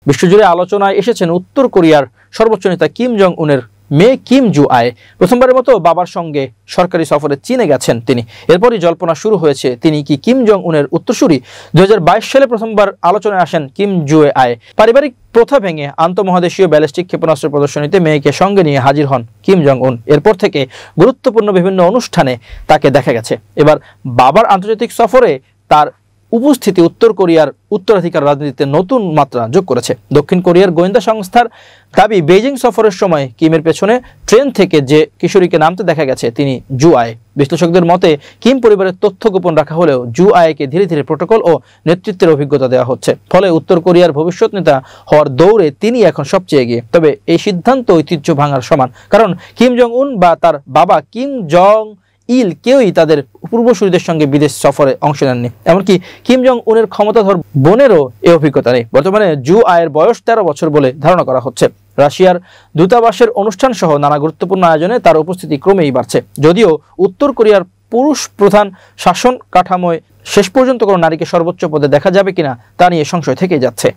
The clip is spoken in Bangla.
বিশ্বজুড়ে আলোচনায় এসেছেন উত্তর কোরিয়ার সর্বোচ্চ নেতা কিম জং উনের মেয়ে কিম জু আয়। প্রথমবারের মতো বাবার সঙ্গে সরকারি সফরে চীনে গেছেন তিনি। এরপরই জল্পনা শুরু হয়েছে তিনি কি কিম জং উনের উত্তরসূরি। 2022 সালে প্রথমবার আলোচনায় আসেন কিম জু আয়। পারিবারিক প্রথা ভেঙে আন্তঃমহাদেশীয় ব্যালিস্টিক ক্ষেপণাস্ত্র প্রদর্শনীতে মেয়েকে সঙ্গে নিয়ে হাজির হন কিম জং উন। এরপর থেকে গুরুত্বপূর্ণ বিভিন্ন অনুষ্ঠানে তাকে দেখা গেছে। এবার বাবার আন্তর্জাতিক সফরে তার উপস্থিতি উত্তর কোরিয়ার উত্তরাধিকার রাজনীতিতে নতুন মাত্রা যোগ করেছে। দক্ষিণ কোরিয়ার গোয়েন্দা সংস্থার দাবি, বেইজিং সফরের সময় কিমের পেছনে ট্রেন থেকে যে কিশোরীকে নামতে দেখা গেছে তিনি জু আয়। বিশ্লেষকদের মতে কিম পরিবারের তথ্য গোপন রাখা হলেও জু আয়কে ধীরে ধীরে প্রোটোকল ও নেতৃত্বের অভিজ্ঞতা দেওয়া হচ্ছে। ফলে উত্তর কোরিয়ার ভবিষ্যৎ নেতা হওয়ার দৌড়ে তিনি এখন সবচেয়ে এগিয়ে। তবে এই সিদ্ধান্ত ঐতিহ্য ভাঙার সমান, কারণ কিম জং উন বা তার বাবা কিম জং ইল কেউই তাদের পূর্বসূরীদের সঙ্গে বিদেশ সফরে অংশ নেননি। এমনকি কিম জং উনের ক্ষমতাধর বোনেরও এই অভিজ্ঞতা নেই। বর্তমানে জু আয়ের বয়স 13 বছর বলে ধারণা করা হচ্ছে। রাশিয়ার দূতাবাসের অনুষ্ঠান সহ নানা গুরুত্বপূর্ণ আয়োজনে তার উপস্থিতি ক্রমেই বাড়ছে। যদিও উত্তর কোরিয়ার পুরুষ প্রধান শাসন কাঠামোয় শেষ পর্যন্ত কোনো নারীকে সর্বোচ্চ পদে দেখা যাবে কিনা তা নিয়ে সংশয় থেকেই যাচ্ছে।